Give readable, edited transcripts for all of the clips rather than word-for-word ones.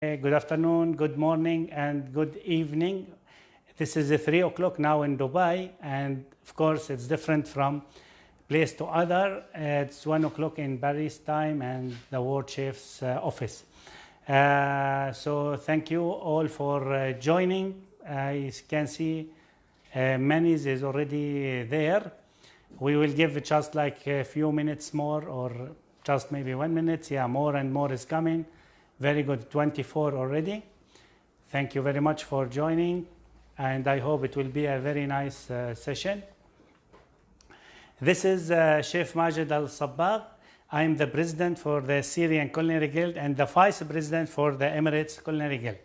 Good afternoon, good morning, and good evening. This is 3 o'clock now in Dubai, and of course it's different from place to other. It's 1 o'clock in Paris time and the Worldchefs office. So thank you all for joining. You can see many is already there. We will give just like a few minutes more, or just maybe 1 minute. Yeah, more and more is coming. Very good, 24 already. Thank you very much for joining, and I hope it will be a very nice session. This is Chef Majed Al-Sabbagh. I am the president for the Syrian Culinary Guild and the vice president for the Emirates Culinary Guild.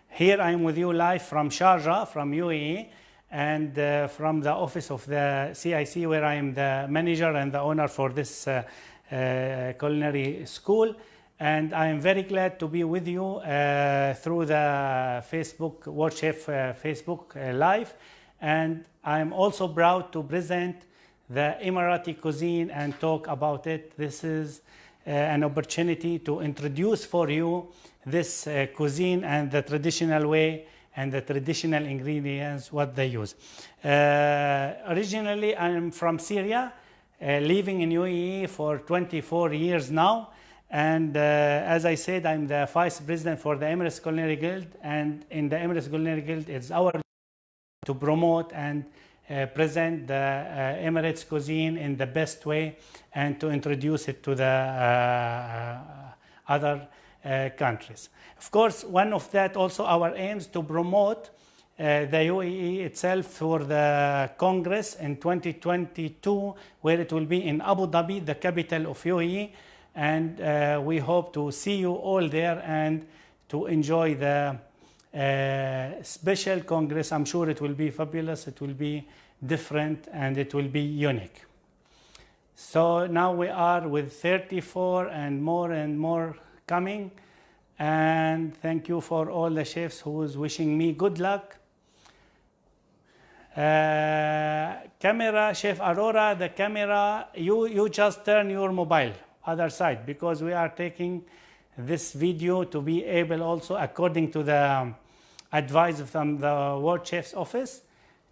Here I am with you live from Sharjah, from UAE, and from the office of the CIC, where I am the manager and the owner for this culinary school. And I am very glad to be with you through the Facebook, Worldchefs Facebook Live. And I am also proud to present the Emirati cuisine and talk about it. This is an opportunity to introduce for you this cuisine and the traditional way and the traditional ingredients, what they use. Originally, I am from Syria, living in UAE for 24 years now. And as I said, I'm the vice president for the Emirates Culinary Guild, and in the Emirates Culinary Guild, it's our to promote and present the Emirates cuisine in the best way and to introduce it to the other countries. Of course, one of that also our aims to promote the UAE itself for the Congress in 2022, where it will be in Abu Dhabi, the capital of UAE. And we hope to see you all there and to enjoy the special Congress. I'm sure it will be fabulous, it will be different, and it will be unique. So now we are with 34 and more coming. And thank you for all the chefs who is wishing me good luck. Camera, Chef Aurora, the camera, you just turn your mobile other side, because we are taking this video to be able also, according to the advice from the Worldchefs office,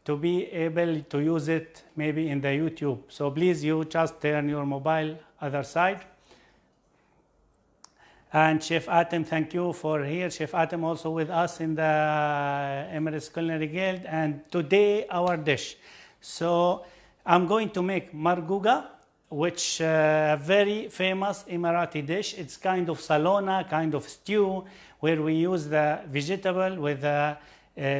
to be able to use it maybe in the YouTube. So please, you just turn your mobile other side. And Chef Atem, thank you for here. Chef Atem also with us in the Emirates Culinary Guild. And today our dish. So I'm going to make marqoqah, which a very famous Emirati dish. It's kind of salona, kind of stew, where we use the vegetable with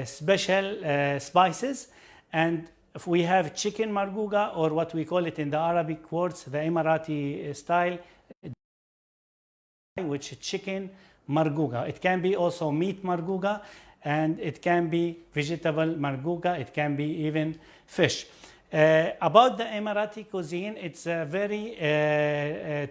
special spices. And if we have chicken marqoqah, or what we call it in the Arabic words, the Emirati style, which is chicken marqoqah. It can be also meat marqoqah, and it can be vegetable marqoqah. It can be even fish. About the Emirati cuisine, it's a very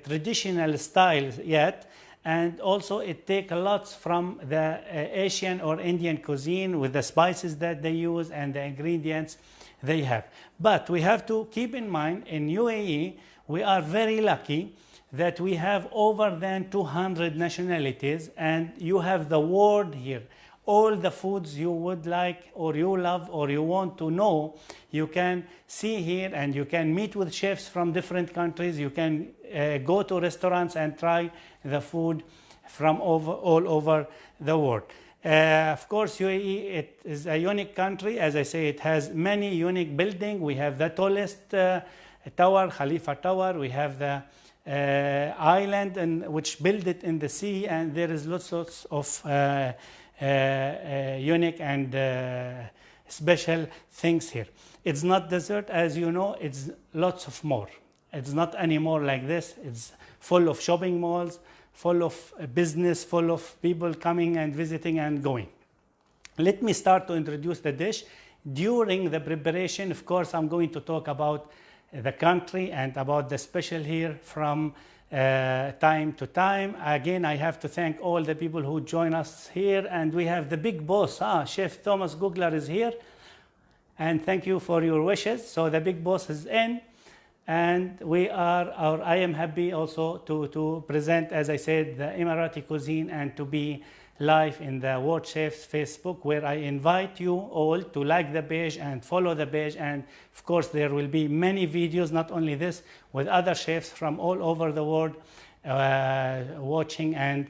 traditional style yet, and also it takes a lot from the Asian or Indian cuisine with the spices that they use and the ingredients they have. But we have to keep in mind, in UAE, we are very lucky that we have over than 200 nationalities, and you have the world here. All the foods you would like, or you love, or you want to know, you can see here, and you can meet with chefs from different countries. You can go to restaurants and try the food from all over the world. Of course, UAE, it is a unique country. As I say, it has many unique buildings. We have the tallest tower, Khalifa Tower. We have the island, which built it in the sea, and there is lots of unique and special things here. It's not desert, as you know, it's lots of more. It's not anymore like this. It's full of shopping malls, full of business, full of people coming and visiting and going. Let me start to introduce the dish. During the preparation, of course, I'm going to talk about the country and about the special here from time to time. Again, I have to thank all the people who join us here, and we have the big boss, Chef Thomas Gugler is here, and thank you for your wishes. So the big boss is in, and I am happy also to present, as I said, the Emirati cuisine, and to be live in the Worldchefs Facebook, where I invite you all to like the page and follow the page. And of course, there will be many videos, not only this, with other chefs from all over the world watching and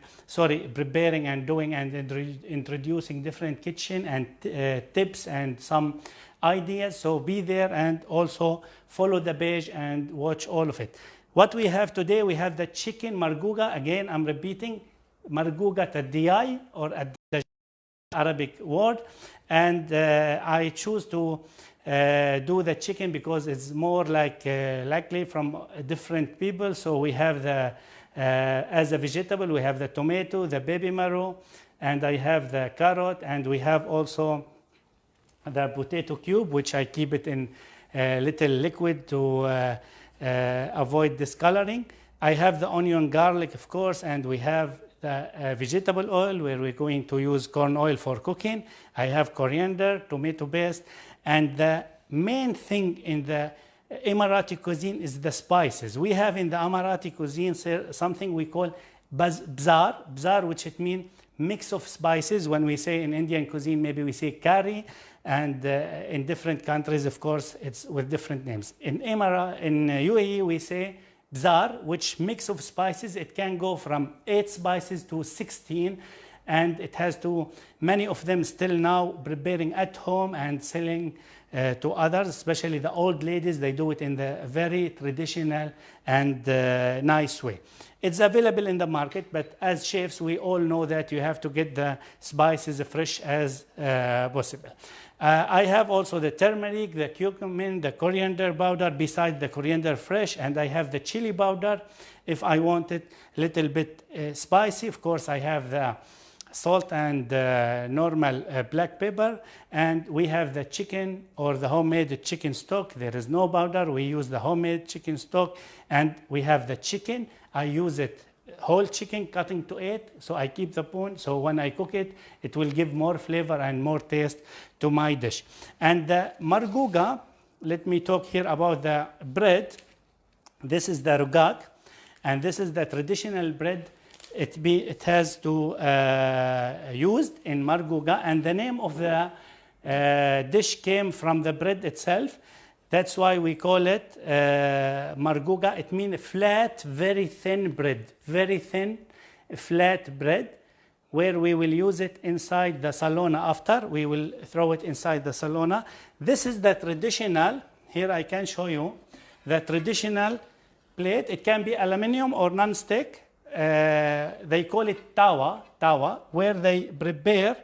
preparing and doing and introducing different kitchen and tips and some ideas. So be there and also follow the page and watch all of it. What we have today, we have the chicken marqoqah. Again, I'm repeating, marqoqah tadiyai, or at the Arabic word. And I choose to do the chicken because it's more like likely from different people. So we have the, as a vegetable, we have the tomato, the baby marrow, and I have the carrot, and we have also the potato cube, which I keep it in little liquid to avoid discoloring. I have the onion, garlic, of course, and we have the vegetable oil, where we're going to use corn oil for cooking. I have coriander, tomato paste, and the main thing in the Emirati cuisine is the spices. We have in the Emirati cuisine something we call Bezar, which it means mix of spices. When we say in Indian cuisine, maybe we say curry, and in different countries, of course, it's with different names. In UAE, we say Bezar, which mix of spices. It can go from 8 spices to 16, and it has to, many of them still now preparing at home and selling to others, especially the old ladies. They do it in the very traditional and nice way. It's available in the market, but as chefs, we all know that you have to get the spices fresh as possible. I have also the turmeric, the cumin, the coriander powder, besides the coriander fresh, and I have the chili powder if I want it a little bit spicy. Of course, I have the salt and normal black pepper, and we have the chicken or the homemade chicken stock. There is no powder. We use the homemade chicken stock, and we have the chicken. I use it whole chicken, cutting to 8, so I keep the bone. So when I cook it, it will give more flavor and more taste to my dish. And the marqoqah, let me talk here about the bread. This is the Roqaq, and this is the traditional bread. It has to used in marqoqah, and the name of the dish came from the bread itself. That's why we call it marqoqah. It means flat, very thin bread, very thin, flat bread, where we will use it inside the salona. After, we will throw it inside the salona. This is the traditional, here I can show you, the traditional plate. It can be aluminum or non-stick. They call it tawa, where they prepare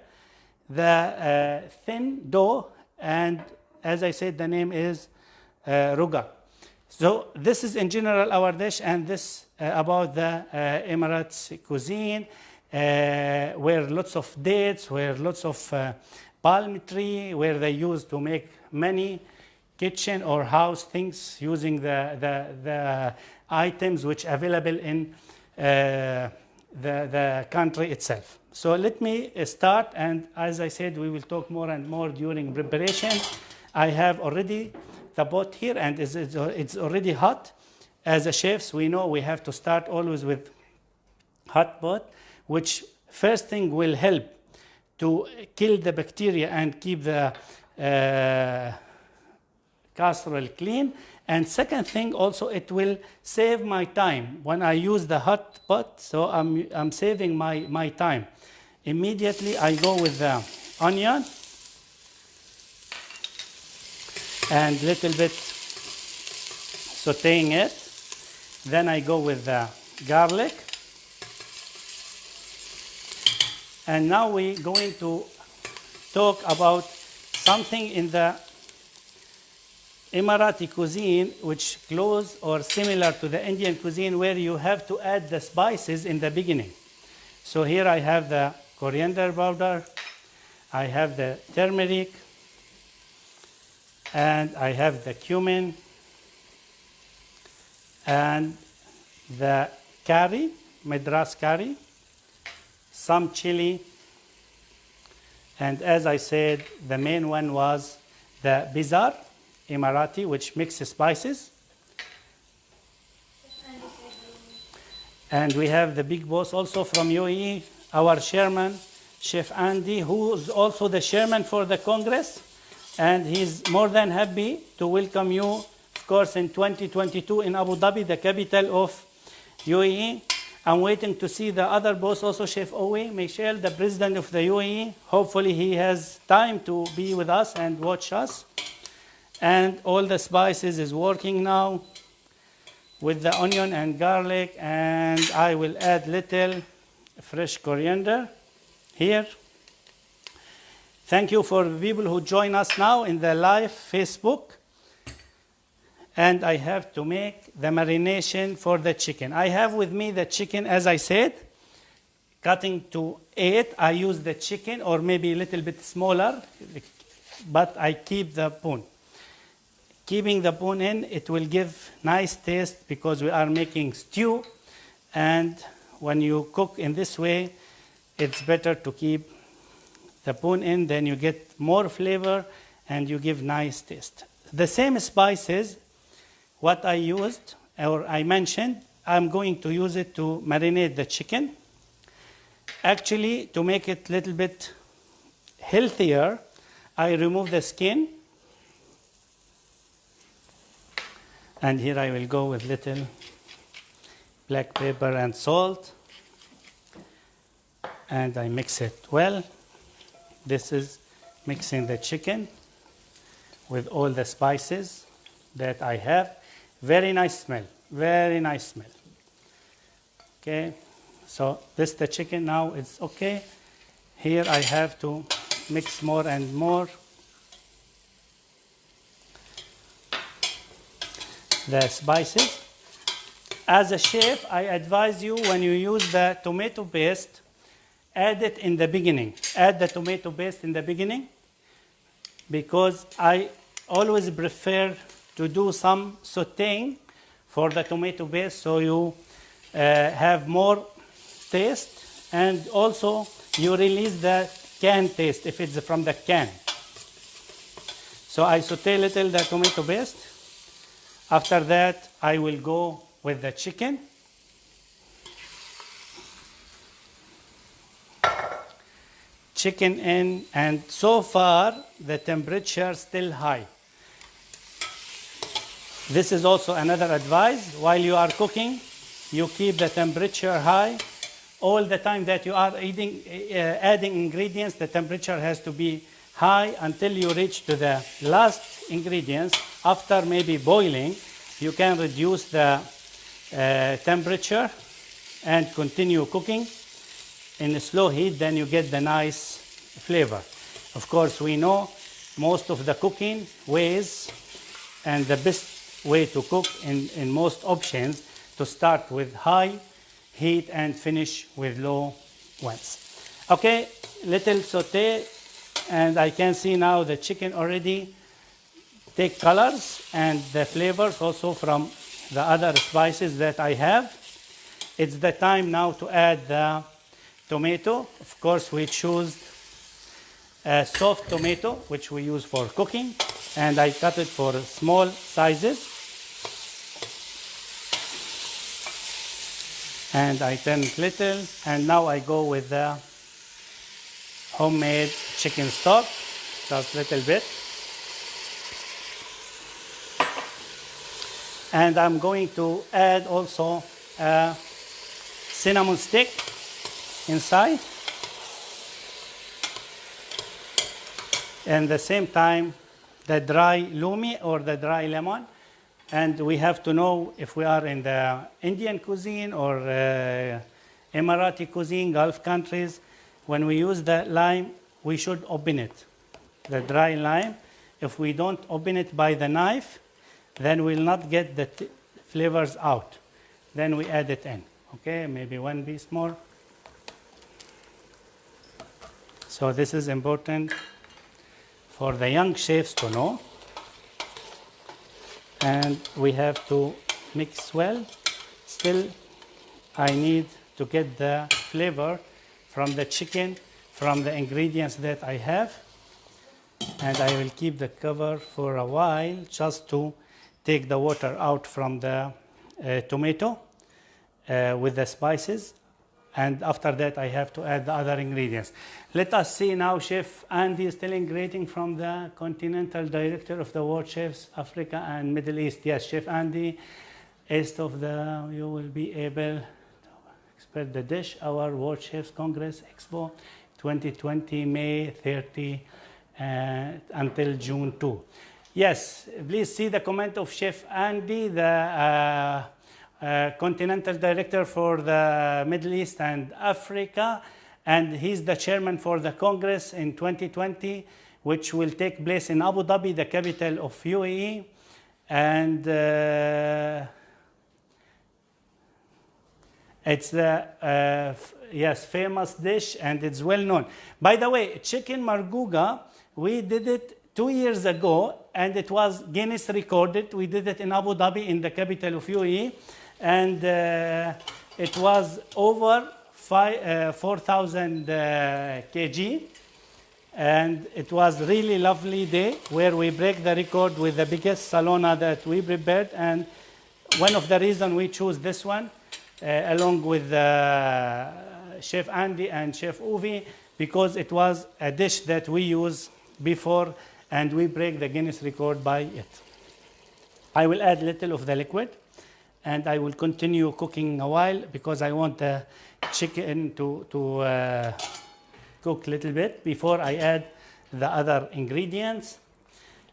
the thin dough, and as I said, the name is Roqaq. So this is in general our dish, and this about the Emirati cuisine, where lots of dates, where lots of palm tree, where they use to make many kitchen or house things using the items which available in the country itself. So let me start, and as I said, we will talk more and more during preparation. I have already the pot here, and it's already hot. As a chefs, we know we have to start always with hot pot, which first thing will help to kill the bacteria and keep the casserole clean. And second thing also, it will save my time when I use the hot pot. So I'm saving my time. Immediately I go with the onion and little bit sauteing it. Then I go with the garlic. And now we're going to talk about something in the Emirati cuisine, which close or similar to the Indian cuisine, where you have to add the spices in the beginning. So here I have the coriander powder, I have the turmeric, and I have the cumin, and the curry, Madras curry, some chili, and as I said, the main one was the Bezar, Emirati, which mixes spices. And we have the big boss also from UAE, our chairman, Chef Andy, who is also the chairman for the Congress, and he's more than happy to welcome you, of course, in 2022 in Abu Dhabi, the capital of UAE. I'm waiting to see the other boss, also Chef Owe, Michel, the president of the UAE. Hopefully he has time to be with us and watch us. And all the spices is working now with the onion and garlic, and I will add little fresh coriander here. Thank you for the people who join us now in the live Facebook. And I have to make the marination for the chicken. I have with me the chicken, as I said, cutting to 8. I use the chicken, or maybe a little bit smaller, but I keep the bone. Keeping the bone in, it will give nice taste because we are making stew. And when you cook in this way, it's better to keep the bone in, then you get more flavor and you give nice taste. The same spices, what I used, or I mentioned, I'm going to use it to marinate the chicken. Actually, to make it a little bit healthier, I remove the skin. And here I will go with little black pepper and salt. And I mix it well. This is mixing the chicken with all the spices that I have. Very nice smell, very nice smell. Okay, so this the chicken now, it's okay. Here I have to mix more and more. The spices. As a chef, I advise you when you use the tomato paste, add it in the beginning. Add the tomato paste in the beginning because I always prefer to do some sauteing for the tomato paste so you have more taste, and also you release the can taste if it's from the can. So I saute a little the tomato paste. After that, I will go with the chicken. Chicken in, and so far the temperature still high. This is also another advice. While you are cooking, you keep the temperature high. All the time that you are adding ingredients, the temperature has to be high until you reach to the last ingredients. After maybe boiling, you can reduce the temperature and continue cooking in a slow heat, then you get the nice flavor. Of course, we know most of the cooking ways, and the best way to cook in most options to start with high heat and finish with low ones. Okay, little saute, and I can see now the chicken already take colors and the flavors also from the other spices that I have. It's the time now to add the tomato. Of course, we choose a soft tomato, which we use for cooking, and I cut it for small sizes. And I turn it little, and now I go with the homemade chicken stock, just a little bit. And I'm going to add also a cinnamon stick inside. And at the same time, the dry lumi or the dry lemon. And we have to know if we are in the Indian cuisine or Emirati cuisine, Gulf countries. When we use the lime, we should open it, the dry lime. If we don't open it by the knife, then we'll not get the flavors out. Then we add it in. Okay, maybe one piece more. So this is important for the young chefs to know. And we have to mix well. Still, I need to get the flavor from the chicken, from the ingredients that I have. And I will keep the cover for a while just to take the water out from the tomato with the spices. and after that I have to add the other ingredients. Let us see now. Chef Andy is telling greeting from the Continental Director of the Worldchefs Africa and Middle East. Yes, Chef Andy, east of the, you will be able to expert the dish, our Worldchefs Congress Expo 2020, May 30 until June 2. Yes, please see the comment of Chef Andy, the Continental Director for the Middle East and Africa, and he's the chairman for the Congress in 2020, which will take place in Abu Dhabi, the capital of UAE, and it's the yes, famous dish, and it's well known. By the way, chicken marqoqah, we did it 2 years ago, and it was Guinness recorded. We did it in Abu Dhabi, in the capital of UAE, and it was over 4,000 kg, and it was really lovely day where we break the record with the biggest salona that we prepared. And one of the reasons we choose this one, along with Chef Andy and Chef Uvi, because it was a dish that we used before, and we break the Guinness record by it. I will add little of the liquid, and I will continue cooking a while because I want the chicken to cook a little bit before I add the other ingredients.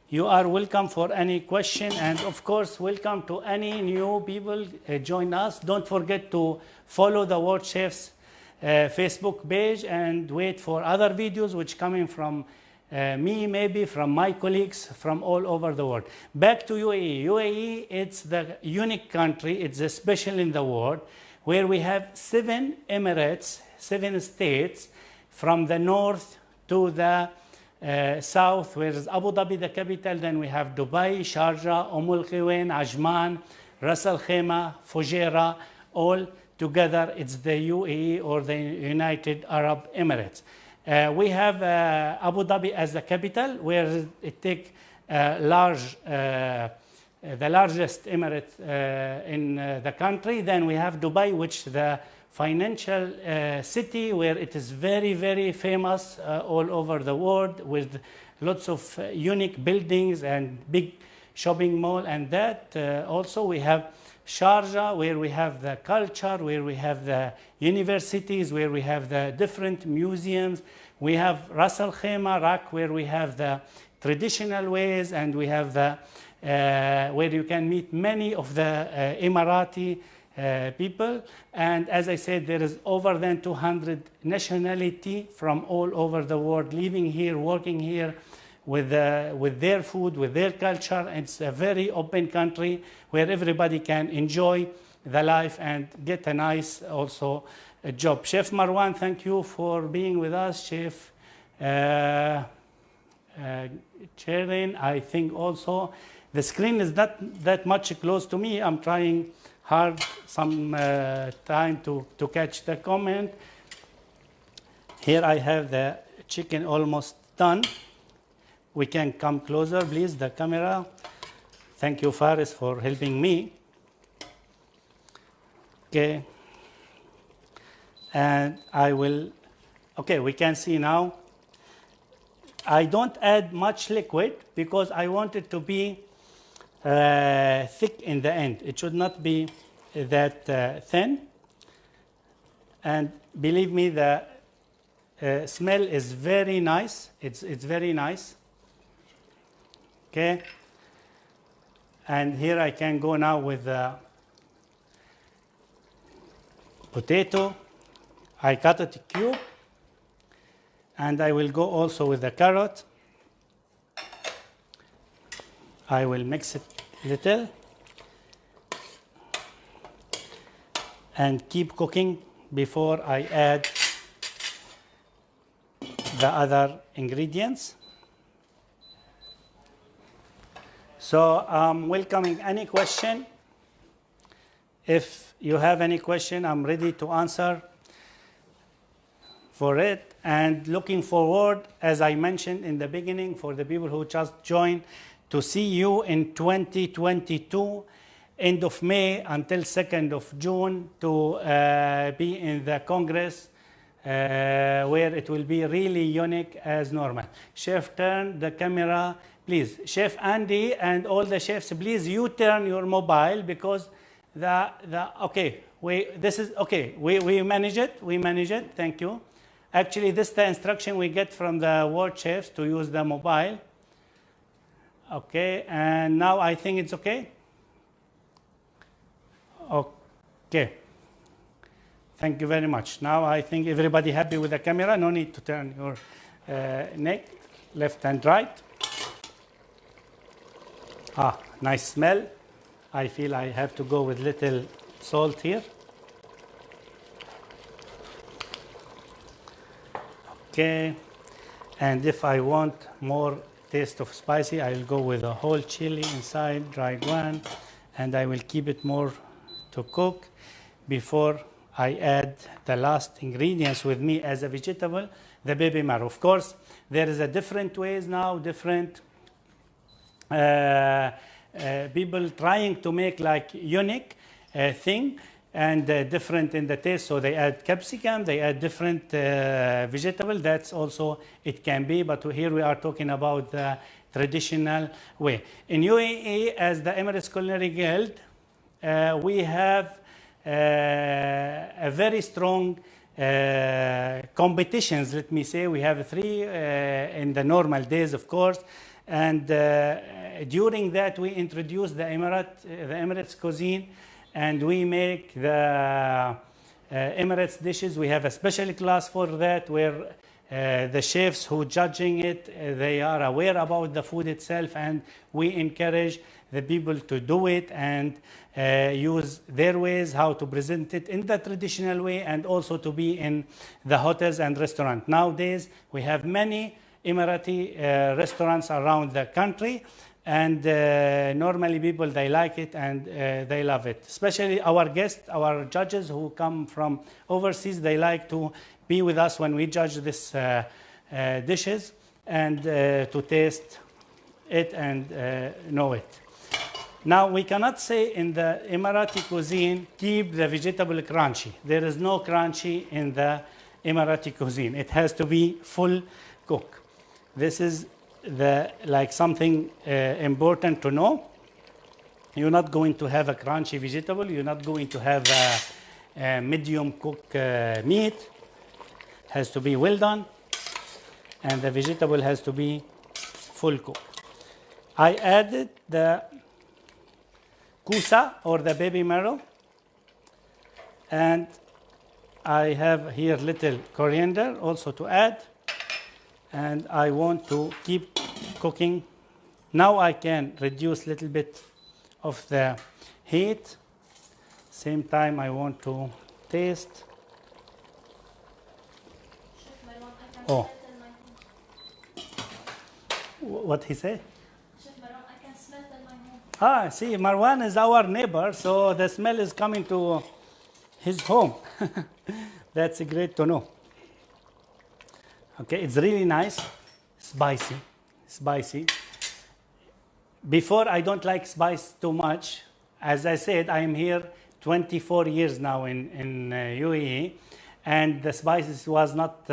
You are welcome for any question, and of course welcome to any new people join us. Don't forget to follow the Worldchefs Facebook page and wait for other videos which coming from me, maybe from my colleagues from all over the world. Back to UAE. UAE, it's the unique country, it's a special in the world, where we have 7 Emirates, 7 states, from the north to the south, where is Abu Dhabi, the capital. Then we have Dubai, Sharjah, Al Quwain, Ajman, Ras Al Khaimah, Fujairah, all together it's the UAE, or the United Arab Emirates. We have Abu Dhabi as the capital, where it takes the largest emirate in the country. Then we have Dubai, which the financial city, where it is very, very famous all over the world, with lots of unique buildings and big shopping mall. And that also we have Sharjah, where we have the culture, where we have the universities, where we have the different museums. We have Ras Al Khaimah, Iraq, where we have the traditional ways, and we have the where you can meet many of the Emirati people. And as I said, there is over than 200 nationality from all over the world living here, working here, with their food, with their culture. It's a very open country where everybody can enjoy the life and get a nice also a job. Chef Marwan, thank you for being with us. Chef Cherin, I think also. The screen is not that much close to me. I'm trying hard some time to catch the comment. Here I have the chicken almost done. We can come closer, please, the camera. Thank you, Faris, for helping me. Okay. And I will, okay, we can see now. I don't add much liquid because I want it to be thick in the end. It should not be that thin. And believe me, the smell is very nice. It's very nice. Okay. And here I can go now with the potato. I cut it cube. And I will go also with the carrot. I will mix it little and keep cooking before I add the other ingredients. So I'm welcoming any question. If you have any question, I'm ready to answer for it. And looking forward, as I mentioned in the beginning, for the people who just joined, to see you in 2022 end of May until 2nd of June to be in the Congress where it will be really unique as normal. Chef, turn the camera, please. Chef Andy and all the chefs, please, you turn your mobile because okay, we manage it, thank you. Actually, this is the instruction we get from the Worldchefs to use the mobile. Okay, and now I think it's okay. Okay. Thank you very much. Now I think everybody happy with the camera. No need to turn your neck, left and right. Ah, nice smell. I feel I have to go with little salt here. Okay. And if I want more taste of spicy, I'll go with a whole chili inside, dried one, and I will keep it more to cook before I add the last ingredients with me as a vegetable, the baby marrow. Of course, there is a different ways now, different people trying to make like unique thing and different in the taste. So they add capsicum, they add different vegetable. That's also, it can be, but here we are talking about the traditional way. In UAE, as the Emirates Culinary Guild, we have a very strong competitions, let me say. We have 3 in the normal days, of course, and during that we introduce the Emirates cuisine, and we make the Emirates dishes. We have a special class for that where the chefs who judging it, they are aware about the food itself, and we encourage the people to do it and use their ways how to present it in the traditional way, and also to be in the hotels and restaurants. Nowadays, we have many Emirati restaurants around the country, and normally people, they like it and they love it. Especially our guests, our judges who come from overseas, they like to be with us when we judge this dishes and to taste it and know it. Now, we cannot say in the Emirati cuisine, keep the vegetable crunchy. There is no crunchy in the Emirati cuisine. It has to be full cook. This is like something important to know. You're not going to have a crunchy vegetable. You're not going to have a medium cooked meat. It has to be well done. And the vegetable has to be full cooked. I added the kusa, or the baby marrow, and I have here little coriander also to add, and I want to keep cooking. Now I can reduce a little bit of the heat. Same time I want to taste. Oh, what he say? Ah, see, Marwan is our neighbor, so the smell is coming to his home. That's great to know. Okay, it's really nice, spicy. Before, I don't like spice too much. As I said, I am here 24 years now in UAE, and the spices was not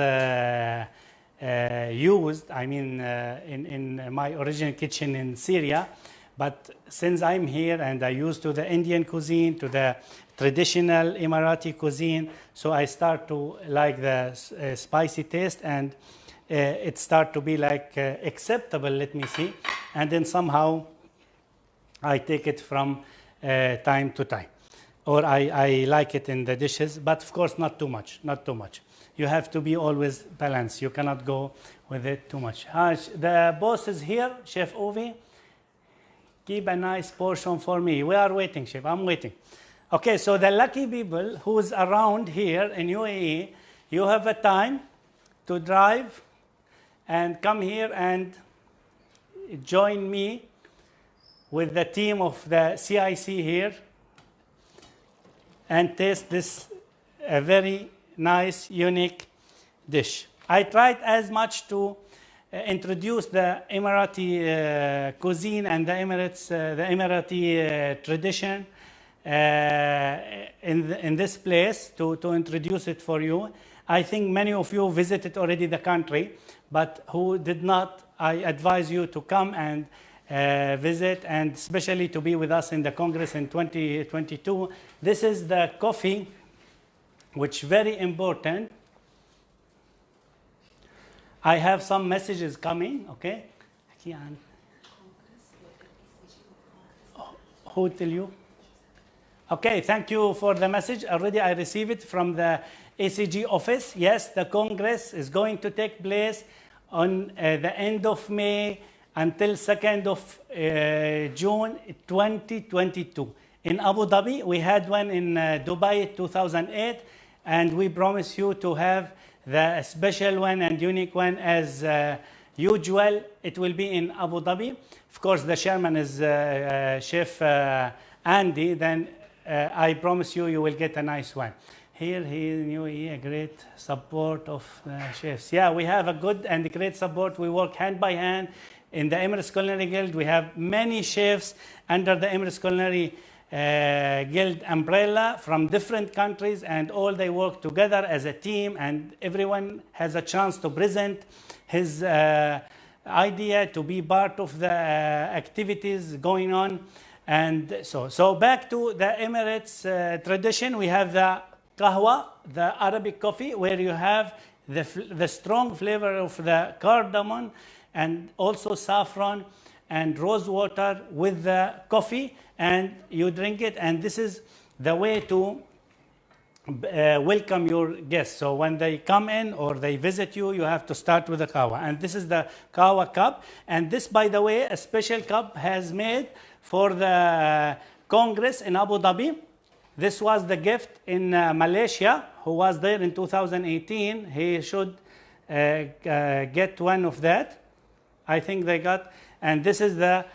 used, I mean, in my original kitchen in Syria. But since I'm here and I used to the Indian cuisine, to the traditional Emirati cuisine, so I start to like the spicy taste, and it start to be like acceptable, let me see. And then somehow I take it from time to time. Or I like it in the dishes, but of course not too much, not too much. You have to be always balanced. You cannot go with it too much. The boss is here, Chef Ovi. Keep a nice portion for me. We are waiting, Chef. I'm waiting. Okay, so the lucky people who's around here in UAE, you have a time to drive and come here and join me with the team of the CIC here and taste this very nice, unique dish. I tried as much to introduce the Emirati cuisine and the Emirati tradition in this place to introduce it for you. I think many of you visited already the country, but who did not, I advise you to come and visit, and especially to be with us in the Congress in 2022. This is the coffee, which is very important. I have some messages coming, okay? Who tell you? Okay, thank you for the message. Already I received it from the ACG office. Yes, the Congress is going to take place on the end of May until 2nd of June 2022. In Abu Dhabi, we had one in Dubai 2008, and we promise you to have the special one and unique one as usual. It will be in Abu Dhabi. Of course, the chairman is Chef Andy. Then I promise you, you will get a nice one. Here, a great support of the chefs. Yeah, we have a good and great support. We work hand by hand in the Emirates Culinary Guild. We have many chefs under the Emirates Culinary Guild umbrella from different countries, and all they work together as a team, and everyone has a chance to present his idea, to be part of the activities going on. And so back to the Emirates tradition, we have the kahwa, the Arabic coffee, where you have the strong flavor of the cardamom and also saffron and rose water with the coffee, and you drink it. And this is the way to welcome your guests. So when they come in or they visit you, you have to start with the kahwa. And this is the kahwa cup. And this, by the way, a special cup has made for the Congress in Abu Dhabi. This was the gift in Malaysia, who was there in 2018. He should get one of that. I think they got. And this is the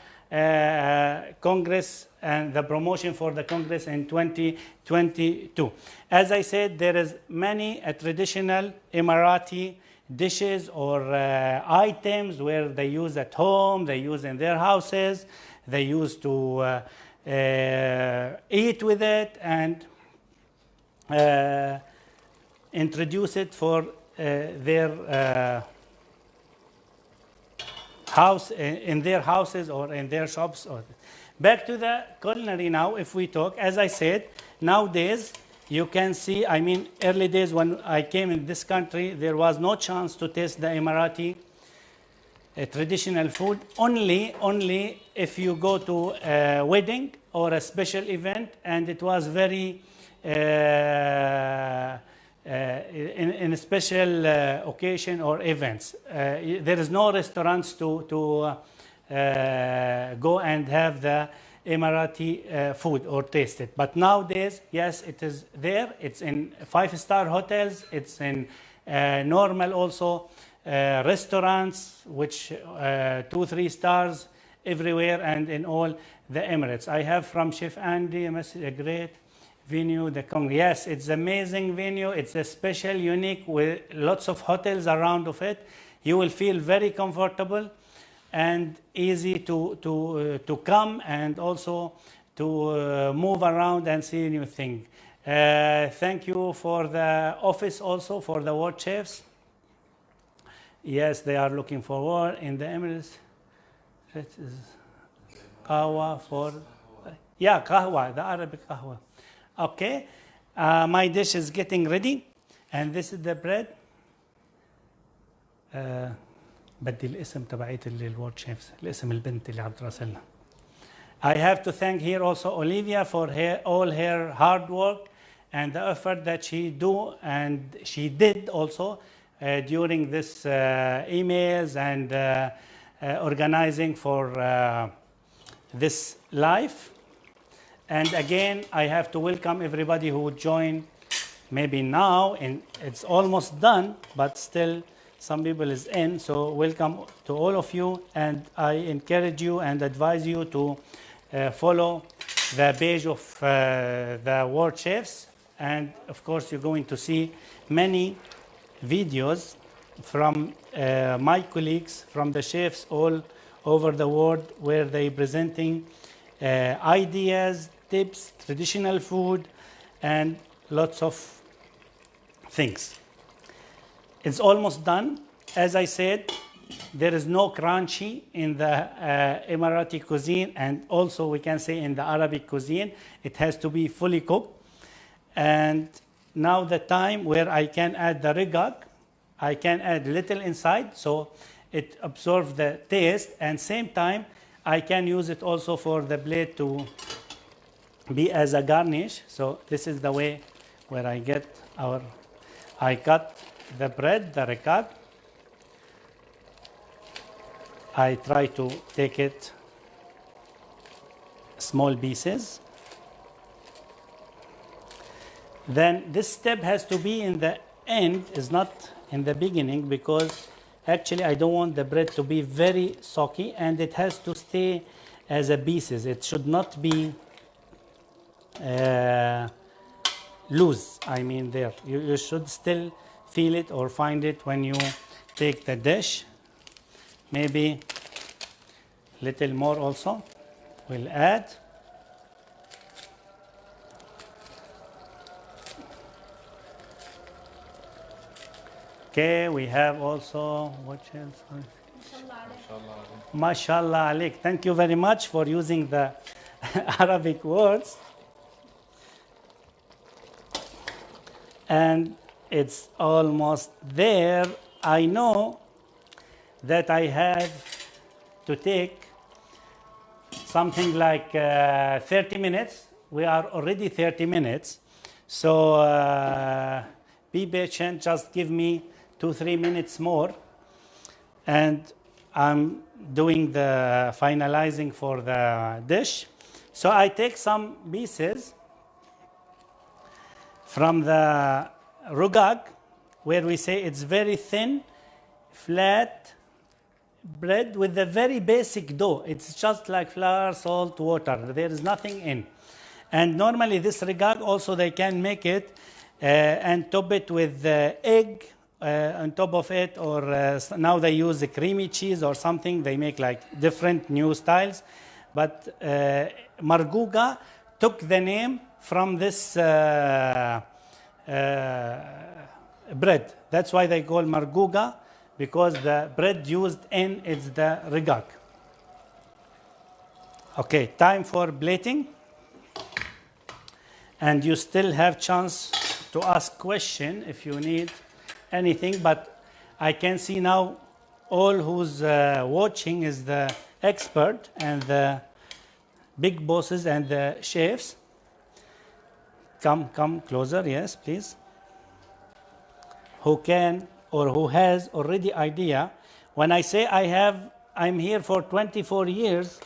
Congress and the promotion for the Congress in 2022. As I said, there is many traditional Emirati dishes or items where they use at home, they use in their houses, they used to eat with it and introduce it for their house, in their houses or in their shops. Back to the culinary now, if we talk, as I said, nowadays you can see, I mean, early days when I came in this country, there was no chance to taste the Emirati traditional food. Only if you go to a wedding or a special event, and it was very in a special occasion or events. There is no restaurants to go and have the Emirati food or taste it. But nowadays, yes, it is there. It's in 5-star hotels. It's in normal also restaurants, which 2-3 stars everywhere and in all the Emirates. I have from Chef Andy a great venue, the Congress. Yes, it's amazing venue. It's a special, unique, with lots of hotels around of it. You will feel very comfortable and easy to come, and also to move around and see new things. Thank you for the office also, for the Worldchefs. Yes, they are looking forward in the Emirates. It is kahwa for, yeah, kahwa, the Arabic kahwa. Okay, my dish is getting ready, and this is the bread. بدي الاسم تبعيت الورلدشيفز، الاسم البنت اللي عم تراسلنا. I have to thank here also Olivia for all her hard work and the effort that she do and she did also during this emails and organizing for this live. And again, I have to welcome everybody who joined maybe now, and it's almost done, but still some people is in. So welcome to all of you, and I encourage you and advise you to follow the page of the Worldchefs, and of course you're going to see many videos from my colleagues, from the chefs all over the world, where they presenting ideas, tips, traditional food, and lots of things. It's almost done. As I said, there is no crunchy in the Emirati cuisine, and also we can say in the Arabic cuisine. It has to be fully cooked. And now the time where I can add the Roqaq, I can add little inside, so it absorbs the taste, and same time I can use it also for the plate to be as a garnish. So this is the way where I get I cut the bread, the Roqaq. I try to take it small pieces. Then this step has to be in the end, is not in the beginning, because actually I don't want the bread to be very soggy, and it has to stay as a pieces. It should not be loose. I mean, there you should still feel it or find it when you take the dish. Maybe little more also we'll add. Okay, we have also, what else? Mashallah alik. Thank you very much for using the Arabic words. And it's almost there. I know that I have to take something like 30 minutes. We are already 30 minutes. So be patient, just give me 2-3 minutes more. And I'm doing the finalizing for the dish. So I take some pieces from the Roqaq, where we say it's very thin, flat bread with a very basic dough. It's just like flour, salt, water. There is nothing in. And normally this Roqaq also they can make it and top it with egg on top of it, or now they use the creamy cheese or something. They make like different new styles. But Marqoqah took the name from this bread. That's why they call Marqoqah, because the bread used in is the Roqaq. Okay, time for plating. And you still have chance to ask question if you need anything, but I can see now all who's watching is the expert and the big bosses and the chefs. Come closer, yes, please. Who can or who has already idea. When I say I'm here for 24 years,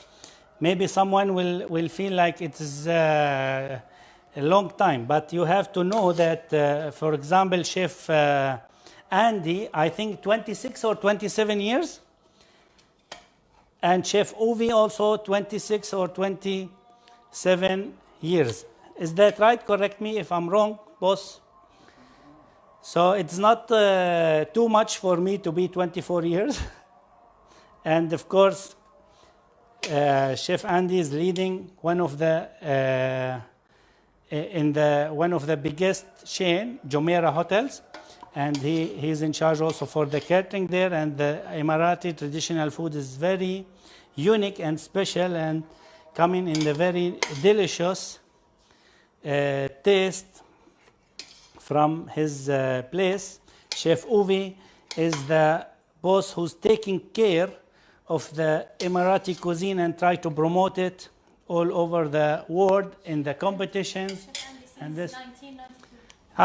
maybe someone will feel like it is a long time, but you have to know that, for example, Chef Andy, I think 26 or 27 years, and Chef Uvi also 26 or 27 years. Is that right? Correct me if I'm wrong, boss. So it's not too much for me to be 24 years. And of course, Chef Andy is leading one of the one of the biggest chain, Jumeirah Hotels, and he's in charge also for the catering there. And the Emirati traditional food is very unique and special, and coming in the very delicious taste from his place. Chef Uvi is the boss who's taking care of the Emirati cuisine and try to promote it all over the world in the competitions. And this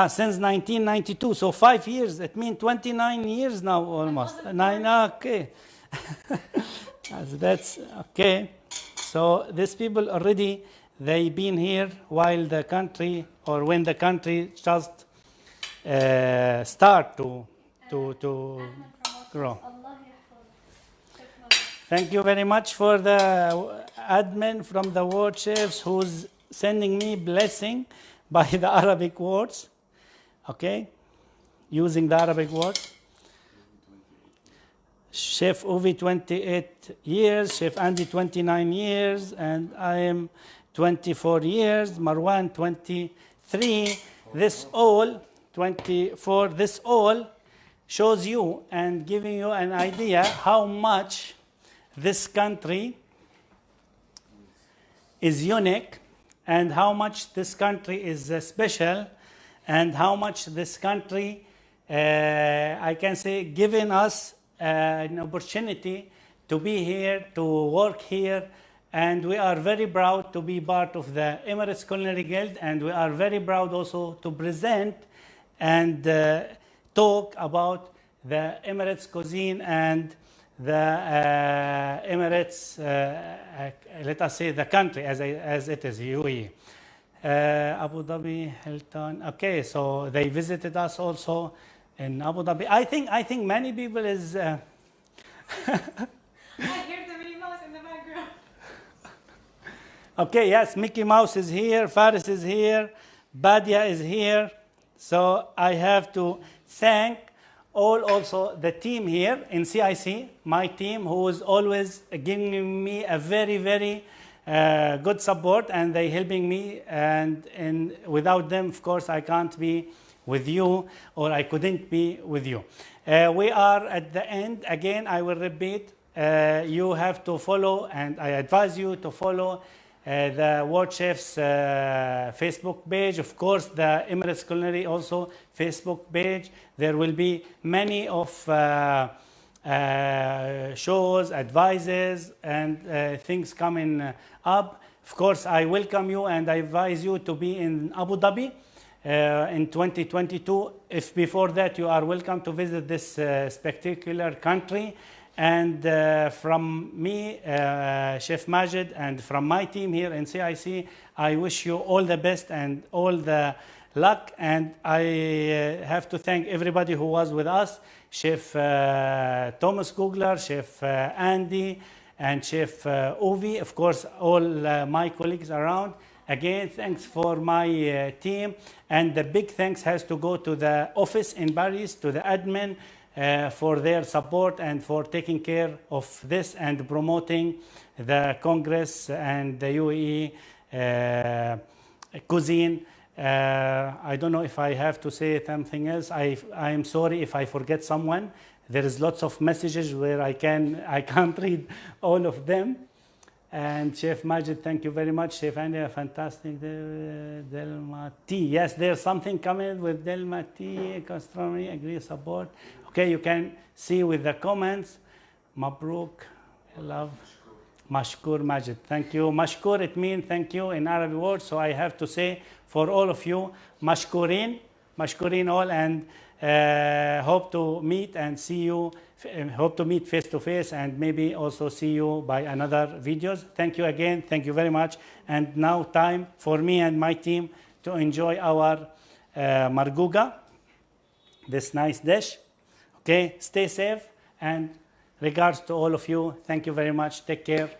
since 1992, so 5 years. It means 29 years now almost. 9, okay. That's okay. So these people already, they've been here while the country, or when the country just start to grow. Thank you very much for the admin from the Worldchefs who's sending me blessing by the Arabic words. Okay, using the Arabic words. Chef Uvi 28 years, Chef Andy 29 years, and I am 24 years, Marwan 23. This all, 24, this all shows you and giving you an idea how much this country is unique and how much this country is special and how much this country, I can say, giving us an opportunity to be here, to work here, and we are very proud to be part of the Emirates Culinary Guild, and we are very proud also to present and talk about the Emirates cuisine and the Emirates, let us say the country as it is, UAE. Abu Dhabi, Hilton. Okay, so they visited us also in Abu Dhabi. I think many people is. I hear the Mickey Mouse in the background. Okay, yes, Mickey Mouse is here, Faris is here, Badia is here. So I have to thank also the team here in CIC, my team, who is always giving me a very, very good support, and they helping me, and without them, of course, I can't be with you, or I couldn't be with you. We are at the end. Again, I will repeat, you have to follow, and I advise you to follow the Worldchefs Facebook page, of course, the Emirates Culinary also Facebook page. There will be many of shows, advices, and things coming up. Of course, I welcome you and I advise you to be in Abu Dhabi in 2022. If before that, you are welcome to visit this spectacular country. And from me, Chef Majed, and from my team here in CIC, I wish you all the best and all the luck. And I have to thank everybody who was with us, Chef Thomas Kugler, Chef Andy, and Chef Uvi, of course, all my colleagues around. Again, thanks for my team. And the big thanks has to go to the office in Paris, to the admin, for their support and for taking care of this and promoting the Congress and the UAE cuisine. I don't know if I have to say something else. I am sorry if I forget someone. There is lots of messages where I can't read all of them. And Chef Majed, thank you very much. Chef Andy, fantastic. Delmati. Yes, there's something coming with Delmati. Gastronomy, agree, support. Okay, you can see with the comments. Mabruk, love. Mashkur Majed. Thank you. Mashkur, it means thank you in Arabic word. So I have to say for all of you, mashkurin, mashkurin all, and hope to meet and see you. Hope to meet face to face and maybe also see you by another videos. Thank you again. Thank you very much. And now time for me and my team to enjoy our marqoqah, this nice dish. Okay, stay safe and regards to all of you. Thank you very much. Take care.